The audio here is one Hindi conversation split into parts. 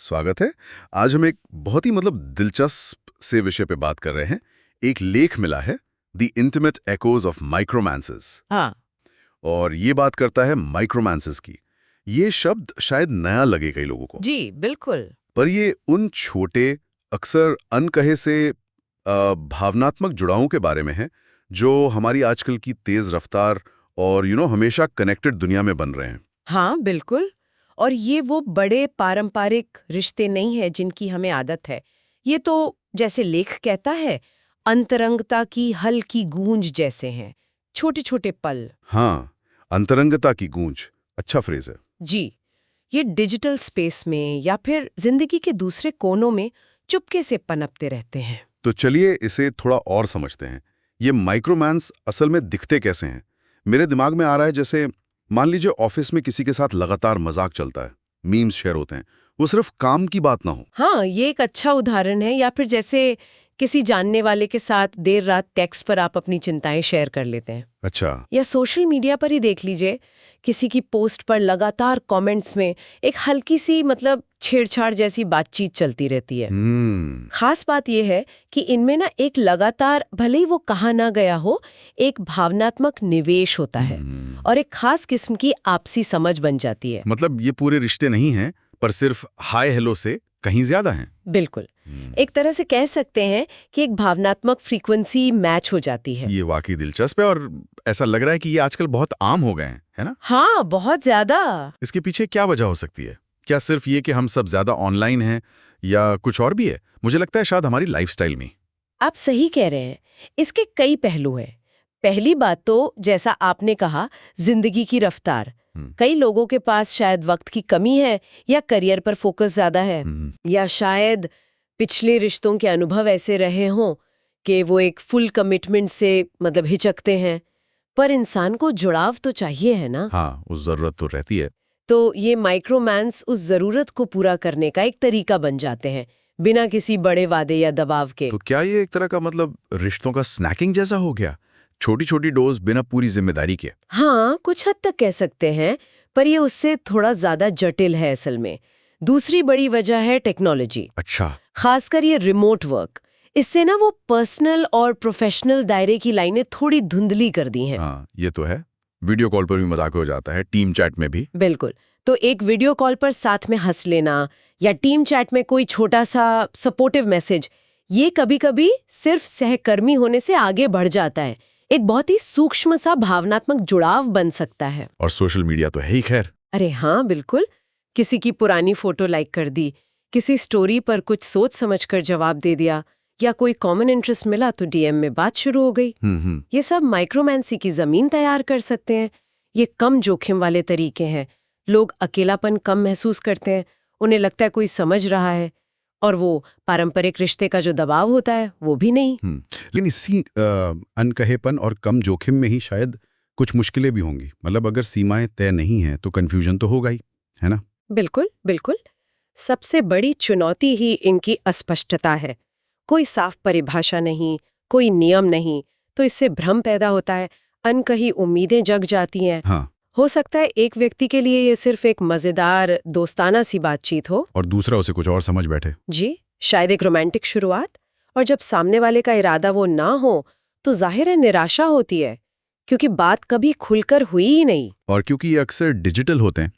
स्वागत है। आज हम एक बहुत ही दिलचस्प से विषय पे बात कर रहे हैं। एक लेख मिला है, द इंटीमेट एकोज ऑफ माइक्रोमांसेस, हाँ। और ये बात करता है माइक्रोमांसेस की। ये शब्द शायद नया लगे कई लोगों को, जी बिल्कुल। पर ये उन छोटे, अक्सर अनकहे से भावनात्मक जुड़ावों के बारे में है जो हमारी आजकल की तेज रफ्तार और हमेशा कनेक्टेड दुनिया में बन रहे हैं। हाँ बिल्कुल। और ये वो बड़े पारंपरिक रिश्ते नहीं है जिनकी हमें आदत है। ये तो जैसे लेख कहता है, अंतरंगता की हल्की गूंज जैसे हैं, छोटे छोटे पल। हाँ, अंतरंगता की गूंज, अच्छा फ्रेज है। जी, ये डिजिटल स्पेस में या फिर जिंदगी के दूसरे कोनों में चुपके से पनपते रहते हैं। तो चलिए इसे थोड़ा और समझते हैं। ये माइक्रोमैन्स असल में दिखते कैसे हैं? मेरे दिमाग में आ रहा है, जैसे मान लीजिए ऑफिस में किसी के साथ लगातार मजाक चलता है, मीम्स शेयर होते हैं, वो सिर्फ काम की बात ना हो। हाँ, ये एक अच्छा उदाहरण है। या फिर जैसे किसी जानने वाले के साथ देर रात टेक्स्ट पर आप अपनी चिंताएं शेयर कर लेते हैं। अच्छा। या सोशल मीडिया पर ही देख लीजिए, किसी की पोस्ट पर लगातार कमेंट्स में एक हल्की सी छेड़छाड़ जैसी बातचीत चलती रहती है। खास बात यह है कि इनमें ना एक लगातार, भले ही वो कहा ना गया हो, एक भावनात्मक निवेश होता है और एक खास किस्म की आपसी समझ बन जाती है। ये पूरे रिश्ते नहीं हैं, पर सिर्फ हाय हेलो से कहीं ज्यादा हैं। बिल्कुल। एक तरह से कह सकते हैं कि एक भावनात्मक फ्रीक्वेंसी मैच हो जाती है। ये वाकई दिलचस्प है, और ऐसा लग रहा है कि ये आजकल बहुत आम हो गए हैं, है ना? हाँ, बहुत ज्यादा। इसके पीछे क्या वजह हो सकती है? क्या सिर्फ ये कि हम सब ज्यादा ऑनलाइन हैं, या कुछ और भी है? मुझे लगता है शायद हमारी लाइफस्टाइल में। आप सही कह रहे हैं। इसके कई पहलू हैं। पहली बात तो, जैसा आपने कहा, जिंदगी की रफ्तार। कई लोगों के पास शायद वक्त की कमी है, या करियर पर फोकस ज्यादा है, या शायद पिछले रिश्तों के अनुभव ऐसे रहे हों कि वो एक फुल कमिटमेंट से हिचकते हैं। पर इंसान को जुड़ाव तो चाहिए, है ना? हाँ, उस जरूरत तो रहती है। तो ये माइक्रोमैन्स उस जरूरत को पूरा करने का एक तरीका बन जाते हैं, बिना किसी बड़े वादे या दबाव के। तो क्या ये एक तरह का रिश्तों का स्नैकिंग जैसा हो गया? छोटी छोटी डोज बिना पूरी जिम्मेदारी के। हाँ, कुछ हद तक कह सकते हैं, पर ये उससे थोड़ा ज्यादा जटिल है असल में। दूसरी बड़ी वजह है टेक्नोलॉजी। अच्छा। खासकर ये रिमोट वर्क। इससे ना वो पर्सनल और प्रोफेशनल दायरे की लाइनें थोड़ी धुंधली कर दी हैं। हाँ, ये तो है। वीडियो कॉल पर भी मजाक हो जाता है, टीम चैट में भी। बिल्कुल। तो एक वीडियो कॉल पर साथ में हंस लेना, या टीम चैट में कोई छोटा सा सपोर्टिव मैसेज, ये कभी-कभी सिर्फ सहकर्मी होने से आगे बढ़ जाता है। एक बहुत ही सूक्ष्म सा भावनात्मक जुड़ाव बन सकता है। और सोशल मीडिया तो है ही खैर। अरे हाँ बिल्कुल। किसी की पुरानी फोटो लाइक कर दी, किसी स्टोरी पर कुछ सोच समझकर जवाब दे दिया, या कोई कॉमन इंटरेस्ट मिला तो डीएम में बात शुरू हो गई। ये सब माइक्रोमैन्सी की जमीन तैयार कर सकते हैं। ये कम जोखिम वाले तरीके हैं। लोग अकेलापन कम महसूस करते हैं, उन्हें लगता है कोई समझ रहा है, और वो पारंपरिक रिश्ते का जो दबाव होता है वो भी नहीं। लेकिन इसी अनकहेपन और कम जोखिम में ही शायद कुछ मुश्किलें भी होंगी। अगर सीमाएं तय नहीं हैं तो कंफ्यूजन तो होगा ही, है ना? बिल्कुल बिल्कुल। सबसे बड़ी चुनौती ही इनकी अस्पष्टता है। कोई साफ परिभाषा नहीं, कोई नियम नहीं, तो इससे भ्रम पैदा होता है, अनकही उम्मीदें जग जाती हैं। हाँ। हो सकता है एक व्यक्ति के लिए ये सिर्फ एक मजेदार दोस्ताना सी बातचीत हो, और दूसरा उसे कुछ और समझ बैठे। जी, शायद एक रोमांटिक शुरुआत। और जब सामने वाले का इरादा वो ना हो, तो जाहिर है निराशा होती है, क्योंकि बात कभी खुलकर हुई ही नहीं। और क्योंकि ये अक्सर डिजिटल होते हैं,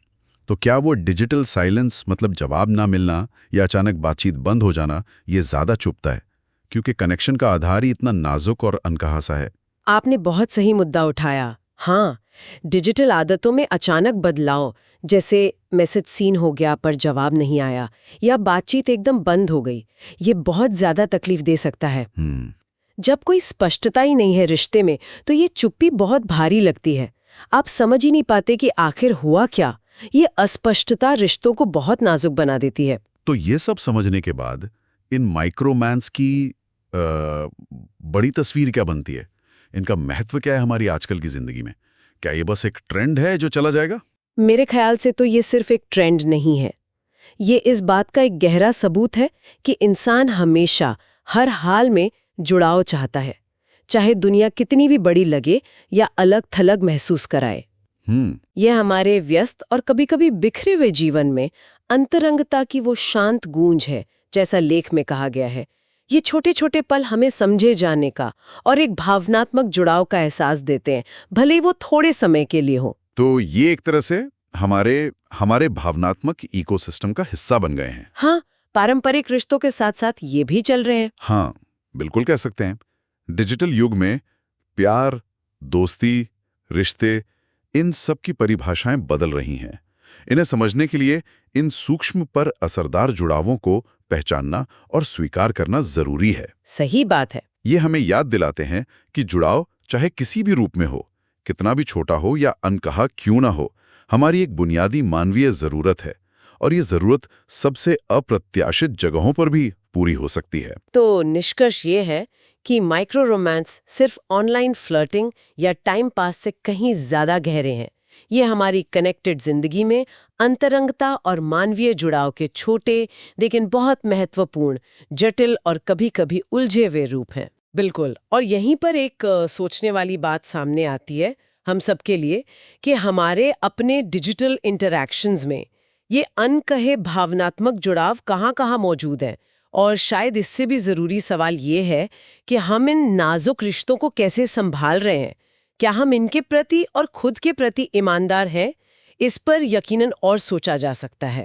तो क्या वो डिजिटल साइलेंस, जवाब ना मिलना या अचानक बातचीत बंद हो जाना, ये ज्यादा चुभता है, क्योंकि कनेक्शन का आधार ही इतना नाजुक और अनकहा सा है। आपने बहुत सही मुद्दा उठाया। हाँ, डिजिटल आदतों में अचानक बदलाव, जैसे मैसेज सीन हो गया पर जवाब नहीं आया, या बातचीत एकदम बंद हो गई, ये बहुत ज्यादा तकलीफ दे सकता है। जब कोई स्पष्टता ही नहीं है रिश्ते में, तो ये चुप्पी बहुत भारी लगती है। आप समझ ही नहीं पाते कि आखिर हुआ क्या। ये अस्पष्टता रिश्तों को बहुत नाजुक बना देती है। तो ये सब समझने के बाद इन माइक्रोमैन्स की बड़ी तस्वीर क्या बनती है? इनका महत्व क्या है हमारी आजकल की जिंदगी में? क्या ये बस एक ट्रेंड है जो चला जाएगा? मेरे ख्याल से तो ये सिर्फ एक ट्रेंड नहीं है। ये इस बात का एक गहरा सबूत है कि इंसान हमेशा, हर हाल में जुड़ाव चाहता है, चाहे दुनिया कितनी भी बड़ी लगे या अलग थलग महसूस कराए। ये हमारे व्यस्त और कभी-कभी बिखरे हुए जीवन में अंतरंगता की वो शांत गूंज है, जैसा लेख में कहा गया है। ये छोटे-छोटे पल हमें समझे जाने का और एक भावनात्मक जुड़ाव का एहसास देते हैं, भले ही वो थोड़े समय के लिए हो। तो ये एक तरह से हमारे हमारे भावनात्मक इकोसिस्टम का हिस्सा बन गए हैं। हाँ, पारंपरिक रिश्तों के साथ-साथ ये भी चल रहे हैं। हाँ, बिल्कुल कह सकते हैं। डिजिटल युग में प्यार, दोस्ती, रिश्ते, इन सब की परिभाषाएं बदल रही हैं। इन्हें समझने के लिए इन सूक्ष्म पर असरदार जुड़ावों को पहचानना और स्वीकार करना जरूरी है। सही बात है। ये हमें याद दिलाते हैं कि जुड़ाव चाहे किसी भी रूप में हो, कितना भी छोटा हो या अनकहा क्यों ना हो, हमारी एक बुनियादी मानवीय जरूरत है और ये जरूरत सबसे अप्रत्याशित जगहों पर भी पूरी हो सकती है। तो निष्कर्ष ये है कि माइक्रो रोमांस सिर्फ ऑनलाइन फ्लर्टिंग या टाइम पास से कहीं ज्यादा गहरे हैं। ये हमारी कनेक्टेड जिंदगी में अंतरंगता और मानवीय जुड़ाव के छोटे लेकिन बहुत महत्वपूर्ण, जटिल और कभी-कभी उलझे हुए रूप हैं। बिल्कुल। और यहीं पर एक सोचने वाली बात सामने आती है हम सबके लिए कि हमारे अपने डिजिटल इंटरैक्शंस में ये अनकहे भावनात्मक जुड़ाव कहाँ-कहाँ मौजूद हैं। और शायद इससे भी ज़रूरी सवाल ये है कि हम इन नाजुक रिश्तों को कैसे संभाल रहे हैं। क्या हम इनके प्रति और खुद के प्रति ईमानदार हैं? इस पर यकीनन और सोचा जा सकता है।